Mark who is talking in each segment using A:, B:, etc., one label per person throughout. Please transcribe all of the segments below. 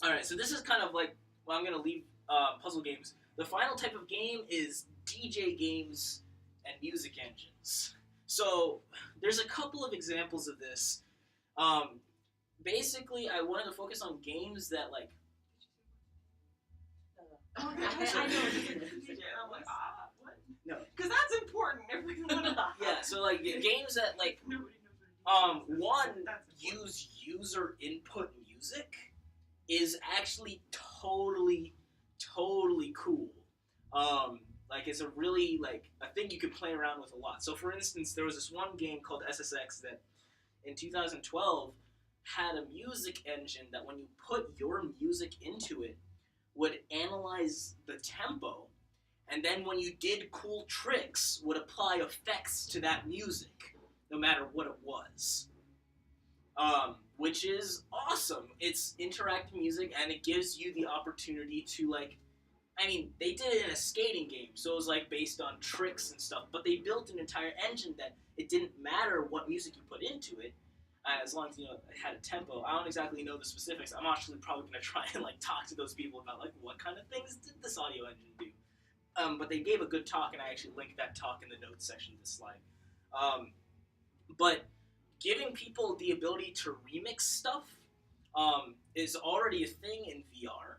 A: Alright, so this is kind of like, well, I'm going to leave puzzle games. The final type of game is DJ games and music engines. So there's a couple of examples of this. Basically, I wanted to focus on games that, like...
B: I know. I'm like, what?
A: No.
B: Because that's important if we want to...
A: Yeah, so, like, games that, like, one, use user input music is actually totally cool. Like, it's a really, like, a thing you can play around with a lot. So, for instance, there was this one game called SSX that, in 2012, had a music engine that when you put your music into it, would analyze the tempo, and then when you did cool tricks, would apply effects to that music, no matter what it was. Which is awesome. It's interactive music, and it gives you the opportunity to, like, I mean, they did it in a skating game, so it was, like, based on tricks and stuff, but they built an entire engine that it didn't matter what music you put into it, as long as, you know, it had a tempo. I don't exactly know the specifics. I'm actually probably going to try and, like, talk to those people about, like, what kind of things did this audio engine do? But they gave a good talk, and I actually linked that talk in the notes section of this slide. But giving people the ability to remix stuff is already a thing in VR.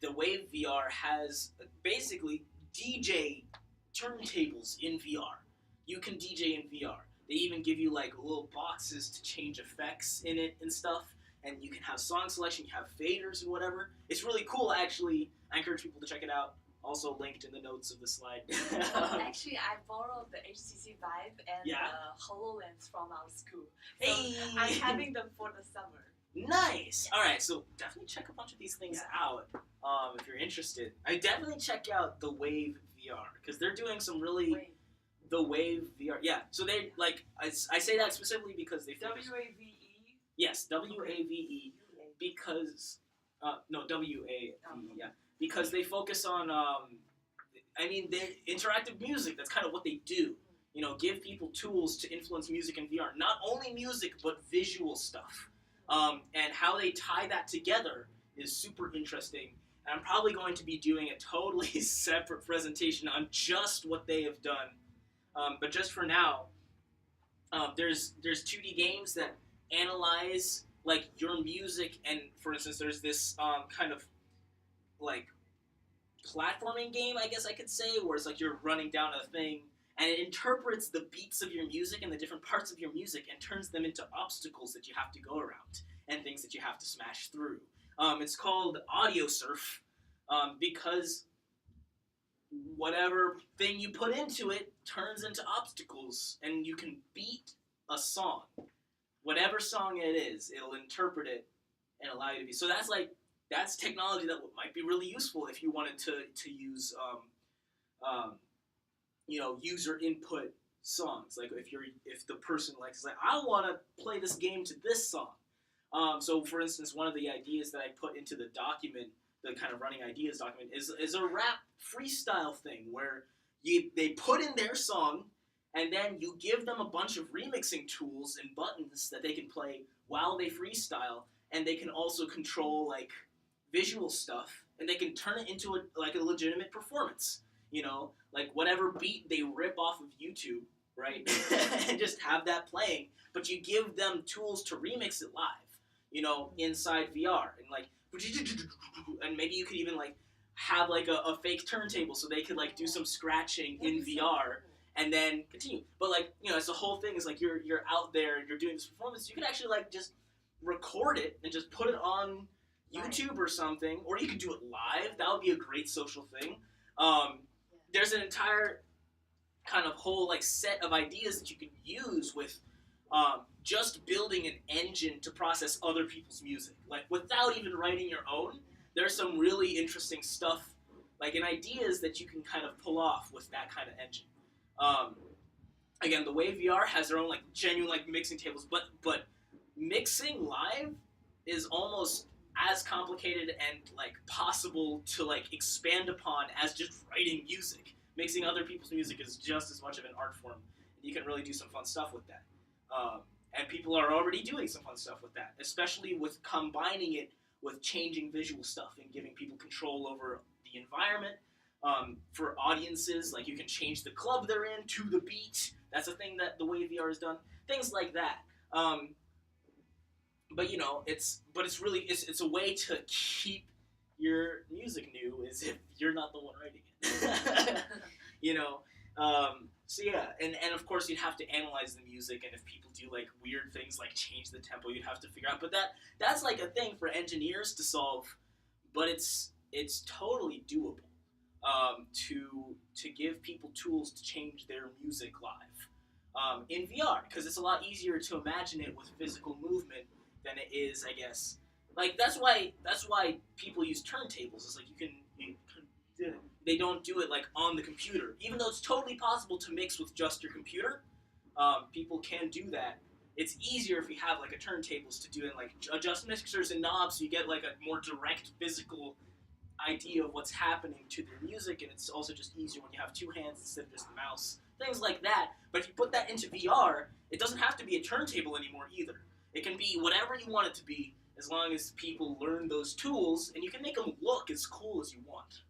A: The Wave VR has basically DJ turntables in VR. You can DJ in VR. They even give you like little boxes to change effects in it and stuff, and you can have song selection, you have faders and whatever. It's really cool, actually. I encourage people to check it out. Also linked in the notes of the slide.
C: Actually, I borrowed the HTC Vive and HoloLens from our school. So
A: Hey!
C: I'm having them for the summer.
A: Nice! Alright, so definitely check a bunch of these things out if you're interested. I definitely check out the Wave VR, because they're doing some really... The Wave VR, yeah. So they, like, I say that specifically because they focus...
B: W-A-V-E?
A: Yes, W-A-V-E, because... no, W-A-V-E, yeah. Because they focus on, I mean, interactive music, that's kind of what they do. You know, give people tools to influence music in VR. Not only music, but visual stuff. And how they tie that together is super interesting. And I'm probably going to be doing a totally separate presentation on just what they have done. But just for now, there's 2D games that analyze, like, your music. And, for instance, there's this kind of, like, platforming game, I guess I could say, where it's like you're running down a thing, and it interprets the beats of your music and the different parts of your music and turns them into obstacles that you have to go around and things that you have to smash through. It's called Audio Surf, because whatever thing you put into it turns into obstacles, and you can beat a song. Whatever song it is, it'll interpret it and allow you to be. So that's technology that might be really useful if you wanted to use, you know, user input songs. Like if the person is like, I want to play this game to this song. So for instance, one of the ideas that I put into the document, the kind of running ideas document, is a rap freestyle thing where they put in their song, and then you give them a bunch of remixing tools and buttons that they can play while they freestyle, and they can also control, like, visual stuff, and they can turn it into a legitimate performance, you know, like whatever beat they rip off of YouTube, right, and just have that playing, but you give them tools to remix it live, you know, inside VR, and like, and maybe you could even like have like a fake turntable so they could like do some scratching in VR and then continue. But like, you know, it's the whole thing is like you're out there and you're doing this performance, you could actually like just record it and just put it on YouTube or something, or you could do it live. That would be a great social thing. There's an entire kind of whole like set of ideas that you can use with just building an engine to process other people's music, like without even writing your own. There's some really interesting stuff, like, and ideas that you can kind of pull off with that kind of engine. Again, the Wave VR has their own like genuine like mixing tables, but mixing live is almost as complicated and like possible to like expand upon as just writing music. Mixing other people's music is just as much of an art form. You can really do some fun stuff with that. And people are already doing some fun stuff with that, especially with combining it with changing visual stuff and giving people control over the environment. For audiences, like you can change the club they're in to the beat. That's a thing that the way VR has done. Things like that. But you know, it's a way to keep your music new, is if you're not the one writing it. You know. So yeah, and of course you'd have to analyze the music, and if people do like weird things like change the tempo, you'd have to figure out. But that's like a thing for engineers to solve. But it's totally doable. To give people tools to change their music live in VR, because it's a lot easier to imagine it with physical movement than it is, I guess. Like that's why people use turntables. It's like they don't do it like on the computer, even though it's totally possible to mix with just your computer. People can do that. It's easier if you have like a turntables to do it, like adjust mixers and knobs, so you get like a more direct physical idea of what's happening to their music, and it's also just easier when you have two hands instead of just the mouse. Things like that. But if you put that into VR, it doesn't have to be a turntable anymore either. It can be whatever you want it to be, as long as people learn those tools, and you can make them look as cool as you want.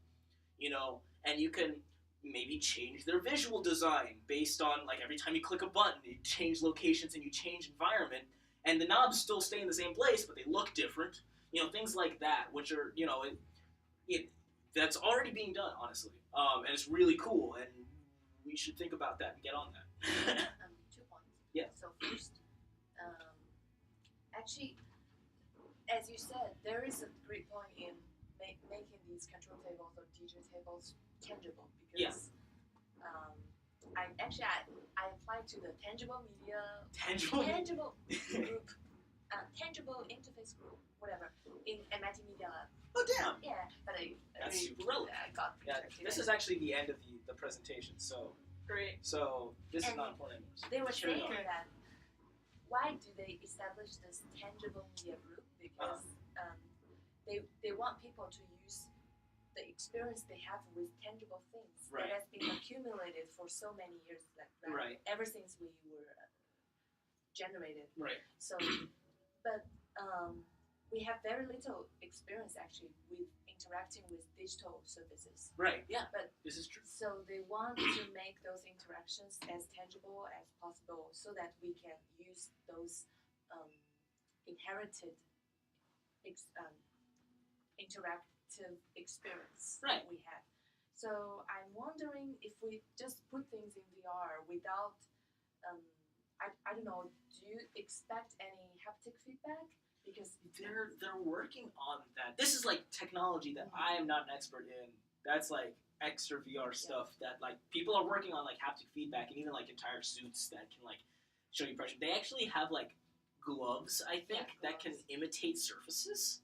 A: You know, and you can maybe change their visual design based on, like, every time you click a button, you change locations and you change environment, and the knobs still stay in the same place, but they look different. You know, things like that, which are, you know, that's already being done, honestly. And it's really cool, and we should think about that and get on that.
C: 2 points.
A: Yeah.
C: So first, actually, as you said, there is a great point in making these control tables or DJ tables tangible, because I applied to the tangible media tangible group, tangible interface group, whatever, in MIT Media Lab.
A: Oh damn!
C: Yeah, but
A: that's super relevant.
C: I got
A: this is actually the end of the presentation, so
B: Great.
A: So this is not important anymore. So
C: they were saying
B: Okay.
C: that why do they establish this tangible media group? Because they want people to use the experience they have with tangible things
A: Right.
C: that has been accumulated for so many years, like
A: Right.
C: ever since we were generated.
A: Right.
C: So, but we have very little experience actually with interacting with digital services.
A: Right. Yeah.
C: But
A: this is true.
C: so they want to make those interactions as tangible as possible, so that we can use those inherited interactive experience
A: Right.
C: we have. So I'm wondering if we just put things in VR without, I don't know, do you expect any haptic feedback? Because
A: They're working on that. This is like technology that I am not an expert in. That's like extra VR stuff that like people are working on, like haptic feedback, and even like entire suits that can like show you pressure. They actually have like gloves, I think, that can imitate surfaces.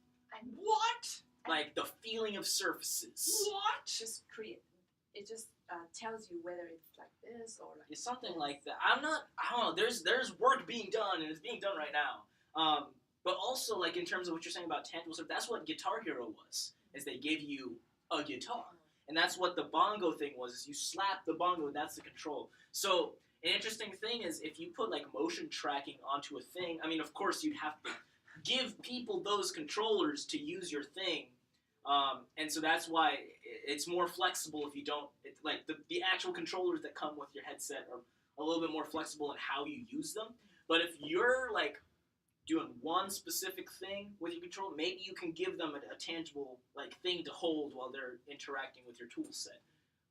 B: What?
A: Like the feeling of surfaces.
B: What?
C: just create. It just tells you whether it's like this or like
A: It's something like that. I don't know. There's work being done, and it's being done right now. But also, like in terms of what you're saying about tangible stuff, that's what Guitar Hero was. Is they gave you a guitar, and that's what the bongo thing was. Is you slap the bongo, and that's the control. So an interesting thing is if you put like motion tracking onto a thing. I mean, of course, you'd have to give people those controllers to use your thing. And so that's why it's more flexible if you don't, like the actual controllers that come with your headset are a little bit more flexible in how you use them. But if you're like doing one specific thing with your controller, maybe you can give them a tangible like thing to hold while they're interacting with your tool set.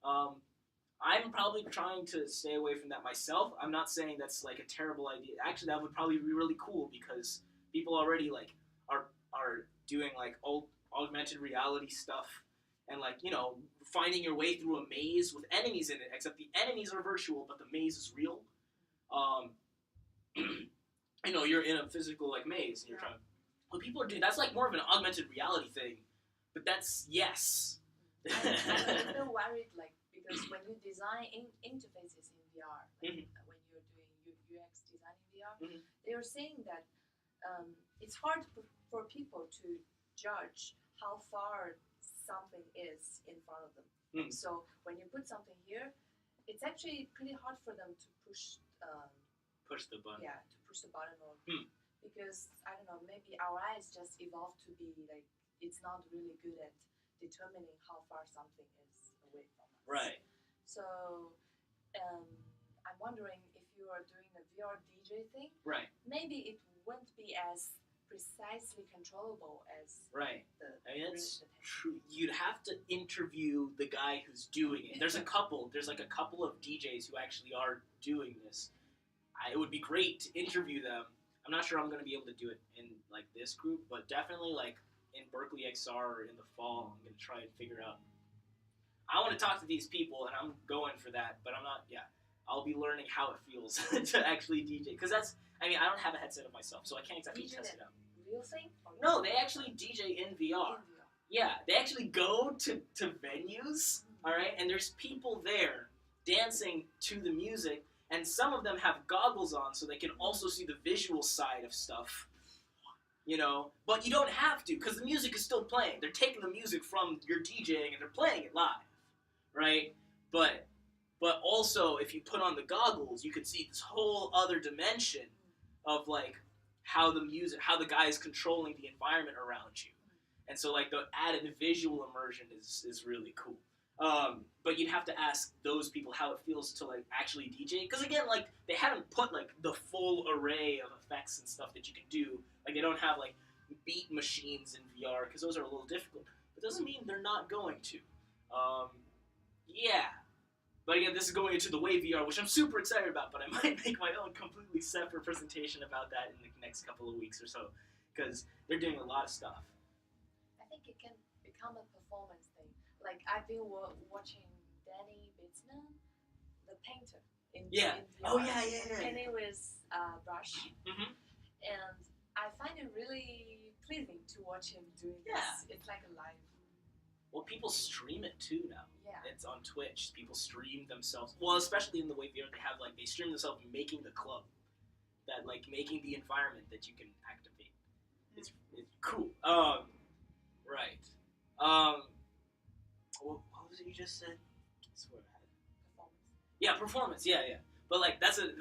A: I'm probably trying to stay away from that myself. I'm not saying that's like a terrible idea. Actually, that would probably be really cool because people already like are doing like augmented reality stuff and like, you know, finding your way through a maze with enemies in it, except the enemies are virtual but the maze is real. You know, you're in a physical like maze and you're trying. What people are doing, that's like more of an augmented reality thing, but that's yes.
C: I'm a little worried, like, because when you design interfaces in VR, like, when you're doing UX design in VR, they are saying that it's hard for people to judge how far something is in front of them. So when you put something here, it's actually pretty hard for them to push.
A: Push the button.
C: Yeah, to push the button, or because I don't know, maybe our eyes just evolved to be like it's not really good at determining how far something is away from us.
A: Right.
C: So I'm wondering if you are doing a VR DJ thing,
A: Right.
C: maybe it won't be as precisely controllable as
A: Right.
C: the.
A: I mean, that's true. You'd have to interview the guy who's doing it. There's like a couple of DJs who actually are doing this. It would be great to interview them. I'm not sure I'm going to be able to do it in like this group, but definitely like in Berkeley XR or in the fall, I'm going to try and figure out. I want to talk to these people, and I'm going for that, but I'm not. Yeah, I'll be learning how it feels to actually DJ, because that's. I mean, I don't have a headset of myself, so I can't exactly test it out.
C: Real thing?
A: No, they actually DJ in VR. Yeah, they actually go to venues, all right, and there's people there dancing to the music, and some of them have goggles on so they can also see the visual side of stuff, you know, but you don't have to, because the music is still playing. They're taking the music from your DJing and they're playing it live, right? But also, if you put on the goggles, you could see this whole other dimension of, like, how the guy is controlling the environment around you. And so, like, the added visual immersion is really cool. But you'd have to ask those people how it feels to, like, actually DJ. Because, again, like, they haven't put, like, the full array of effects and stuff that you can do. Like, they don't have, like, beat machines in VR, because those are a little difficult. But it doesn't mean they're not going to. Yeah. But again, this is going into the Wave VR, which I'm super excited about, but I might make my own completely separate presentation about that in the next couple of weeks or so, because they're doing a lot of stuff.
C: I think it can become a performance thing. Like, I've been watching Danny Bitzman, the painter, in VR.
A: Oh, yeah.
C: Painting with brush.
A: Mm-hmm.
C: And I find it really pleasing to watch him doing this. It's like a live.
A: Well, people stream it too now.
C: Yeah.
A: It's on Twitch. People stream themselves. Well, especially in the Wave VR, they stream themselves making the club, making the environment that you can activate. It's cool. Right. What was it you just said? I swear I had it. Performance. Yeah, performance. Yeah. But that's in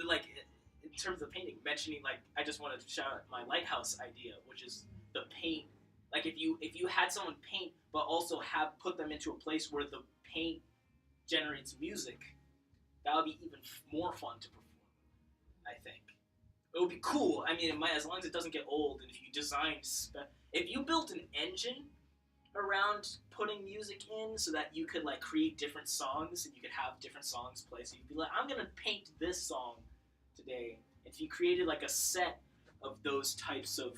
A: terms of painting, mentioning I just wanted to shout out my lighthouse idea, which is the paint. Like if you had someone paint, but also put them into a place where the paint generates music, that would be even more fun to perform. I think it would be cool. I mean, as long as it doesn't get old, and if you if you built an engine around putting music in, so that you could create different songs and you could have different songs play. So you'd be like, I'm gonna paint this song today. If you created a set of those types of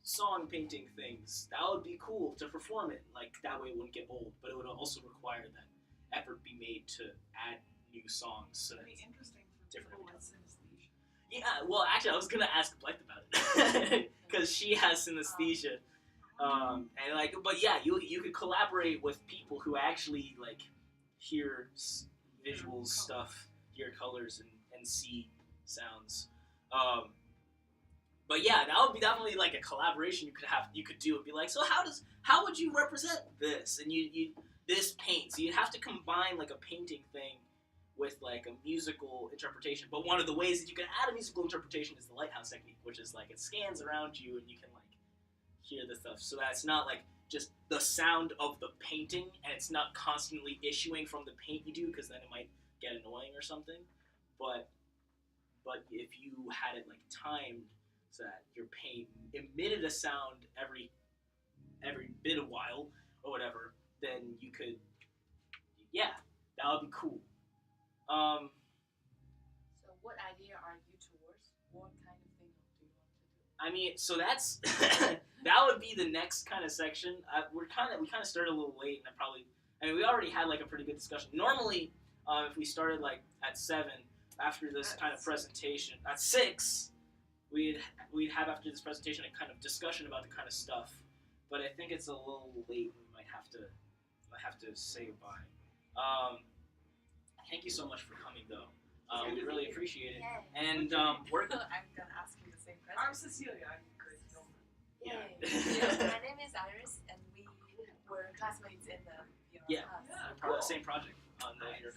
A: song painting things, that would be cool to perform it. That way it wouldn't get old, but it would also require that effort be made to add new songs. So
B: it'd be interesting for
A: different
B: people with synesthesia.
A: Yeah, well, actually, I was gonna ask Blythe about it because she has synesthesia, but yeah, you could collaborate with people who actually hear visual stuff, hear colors, and see sounds. But yeah, that would be definitely a collaboration you could do and be like, so how would you represent this? And you this paint. So you'd have to combine a painting thing with a musical interpretation. But one of the ways that you can add a musical interpretation is the lighthouse technique, which is it scans around you and you can hear the stuff. So that's not just the sound of the painting, and it's not constantly issuing from the paint you do, because then it might get annoying or something. But if you had it timed so that your paint emitted a sound every bit of while or whatever, then you could, that would be cool.
C: So what idea are you towards? What kind of thing do you want to do?
A: I mean, so that's that would be the next kind of section. We kind of started a little late, and we already had a pretty good discussion. Normally, if we started at 7 after this kind of presentation, at 6. We'd have after this presentation a kind of discussion about the kind of stuff, but I think it's a little late. We might have to say goodbye. Thank you so much for coming, though. We really appreciate it.
C: Yay.
A: And we're
B: I'm gonna ask you the same question. I'm Cecilia. I'm great.
C: Yeah. My name is Iris, and we were classmates in the
A: class. Part of the same project on the year.